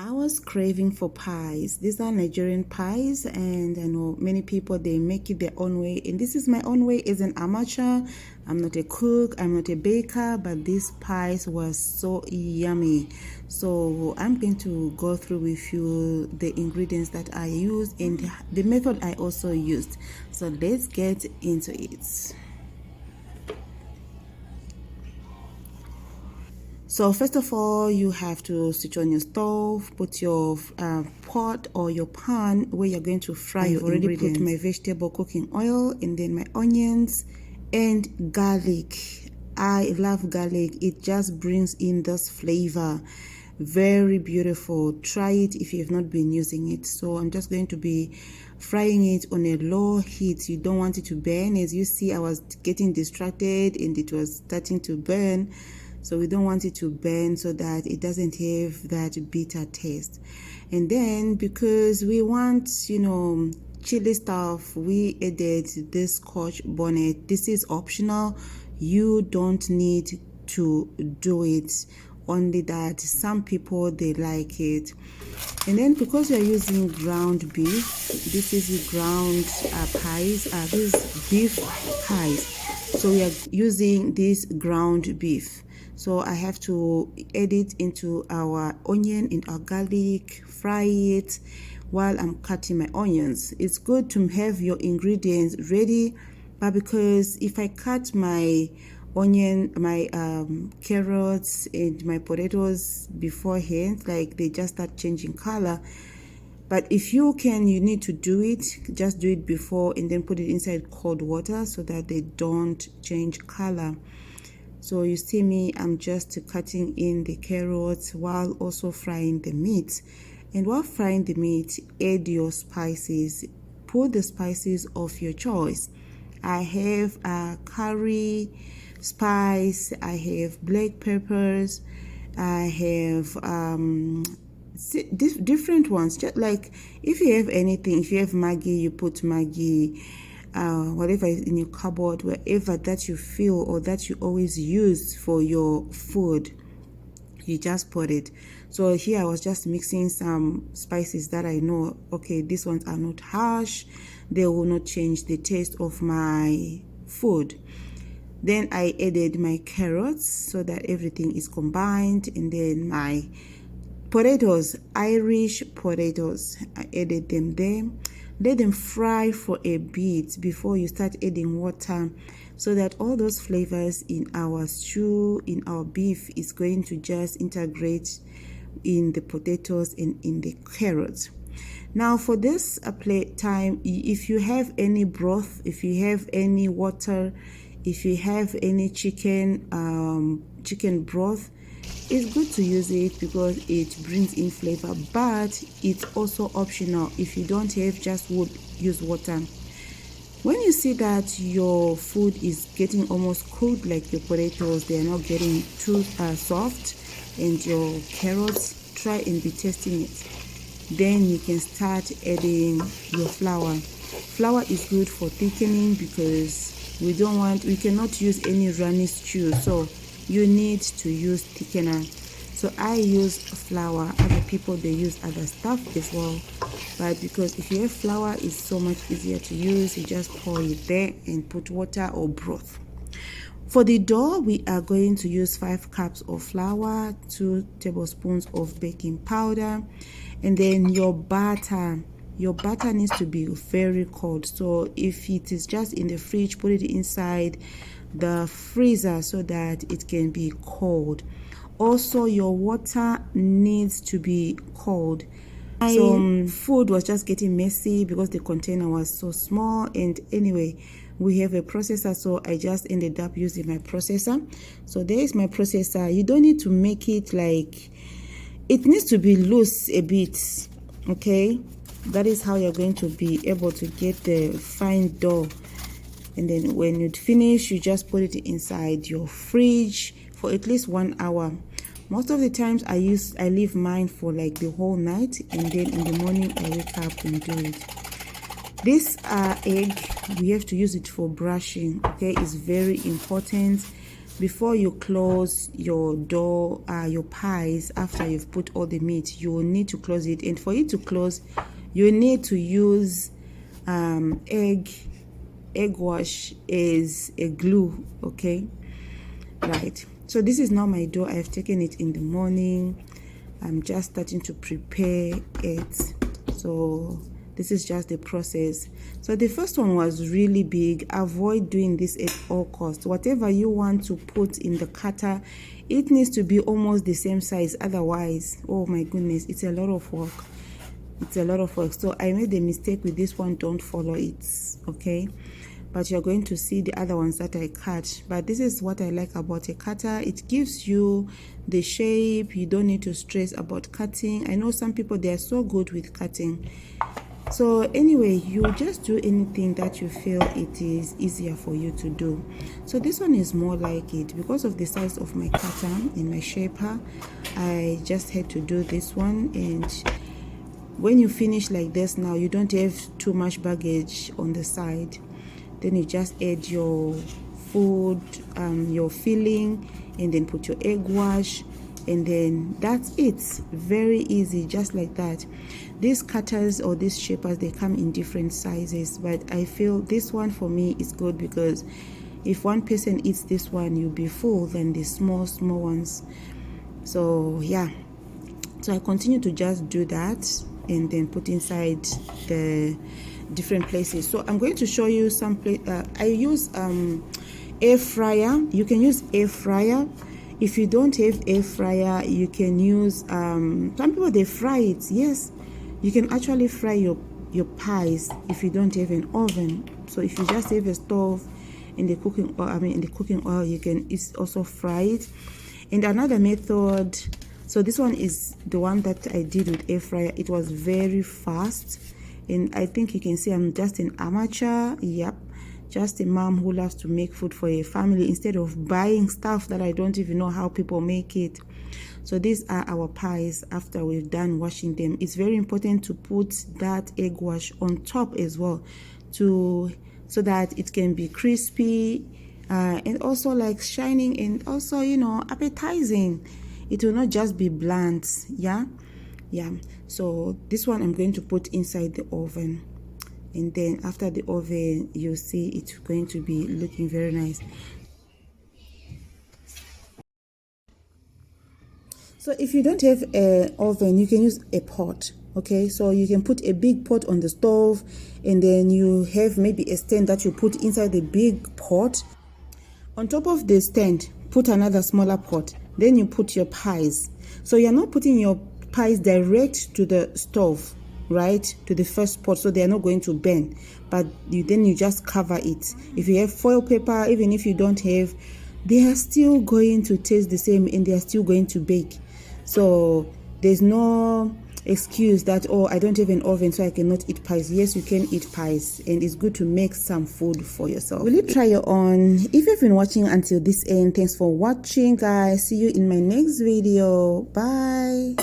I was craving for pies. These are Nigerian pies, and I know many people they make it their own way. And this is my own way as an amateur. I'm not a cook, I'm not a baker, but these pies were so yummy. So I'm going to go through with you the ingredients that I used and the method I also used. So let's get into it. So first of all, you have to switch on your stove, put your pot or your pan where you're going to fry your ingredients. I've already put my vegetable cooking oil and then my onions and garlic. I love garlic. It just brings in this flavor. Very beautiful. Try it if you have not been using it. So I'm just going to be frying it on a low heat. You don't want it to burn. As you see, I was getting distracted and it was starting to burn. So we don't want it to burn so that it doesn't have that bitter taste. And then because we want, chili stuff, we added this Scotch bonnet. This is optional. You don't need to do it. Only that some people they like it. And then because we are using ground beef, this is ground pies, this is beef pies. So we are using this ground beef. So I have to add it into our onion and our garlic, fry it while I'm cutting my onions. It's good to have your ingredients ready, but because if I cut my onion, my carrots and my potatoes beforehand, like they just start changing color. But if you need to do it, just do it before and then put it inside cold water so that they don't change color. So you see me, I'm just cutting in the carrots while also frying the meat. And while frying the meat, add your spices. Put the spices of your choice. I have a curry spice, I have black peppers, I have different ones. Just like if you have anything, if you have Maggi, you put Maggi. Whatever is in your cupboard, wherever that you feel or that you always use for your food, you just put it. So here I was just mixing some spices that I know, okay, these ones are not harsh, they will not change the taste of my food. Then I added my carrots so that everything is combined, and then my potatoes, Irish potatoes, I added them there. Let them fry for a bit before you start adding water so that all those flavors in our stew, in our beef is going to just integrate in the potatoes and in the carrots. Now for this plate time, if you have any broth, if you have any water, if you have any chicken broth, it's good to use it because it brings in flavor, but it's also optional. If you don't have, just use water. When you see that your food is getting almost cooked, like your potatoes, they are not getting too soft, and your carrots, try and be testing it. Then you can start adding your flour. Flour is good for thickening because we cannot use any runny stew, so you need to use thickener. So I use flour. Other people they use other stuff as well, but because if you have flour, it's so much easier to use. You just pour it there and put water or broth. For the dough, we are going to use 5 cups of flour, 2 tablespoons of baking powder, and then your butter. Your butter needs to be very cold. So if it is just in the fridge, put it inside the freezer so that it can be cold. Also, your water needs to be cold. So food was just getting messy because the container was so small, and anyway, we have a processor, so I just ended up using my processor. So there is my processor. You don't need to make it like, it needs to be loose a bit, okay? That is how you're going to be able to get the fine dough. And then when you finish, you just put it inside your fridge for at least 1 hour. Most of the times I leave mine for like the whole night, and then in the morning I wake up and do it. This egg, we have to use it for brushing, okay? It's very important before you close your door, your pies, after you've put all the meat, you will need to close it. And for it to close, you need to use egg wash is a glue. Okay, right. So this is now my dough. I've taken it in the morning. I'm just starting to prepare it. So this is just the process. So the first one was really big. Avoid doing this at all costs. Whatever you want to put in the cutter, it needs to be almost the same size. Otherwise, oh my goodness, it's a lot of work. It's a lot of work. So I made a mistake with this one. Don't follow it, okay? But you're going to see the other ones that I cut. But this is what I like about a cutter. It gives you the shape. You don't need to stress about cutting. I know some people, they are so good with cutting. So anyway, you just do anything that you feel it is easier for you to do. So this one is more like it. Because of the size of my cutter and my shaper, I just had to do this one. And when you finish like this, now you don't have too much baggage on the side. Then you just add your food, your filling, and then put your egg wash, and then that's it. Very easy, just like that. These cutters or these shapers, they come in different sizes, but I feel this one for me is good because if one person eats this one, you'll be full than the small ones. So yeah, so I continue to just do that and then put inside the different places. So I'm going to show you some I use air fryer. You can use air fryer. If you don't have air fryer, you can use some people, they fry it. Yes, you can actually fry your pies if you don't have an oven. So if you just have a stove in the cooking oil, in the cooking oil, you can also fry it. And another method, so this one is the one that I did with air fryer. It was very fast. And I think you can see I'm just an amateur. Yep, just a mom who loves to make food for a family instead of buying stuff that I don't even know how people make it. So these are our pies after we've done washing them. It's very important to put that egg wash on top as well, so that it can be crispy and also like shining, and also, you know, appetizing. It will not just be bland. Yeah. So this one I'm going to put inside the oven, and then after the oven, you'll see it's going to be looking very nice. So if you don't have an oven, you can use a pot. Okay, so you can put a big pot on the stove, and then you have maybe a stand that you put inside the big pot. On top of the stand, put another smaller pot. Then you put your pies. So you're not putting your pies direct to the stove, right, to the first pot, so they are not going to burn, but then you just cover it. If you have foil paper, even if you don't have, they are still going to taste the same, and they are still going to bake. So there's no excuse that, oh, I don't have an oven so I cannot eat pies. Yes, you can eat pies, and it's good to make some food for yourself. Will you try your own? If you've been watching until this end, thanks for watching, guys. See you in my next video. Bye.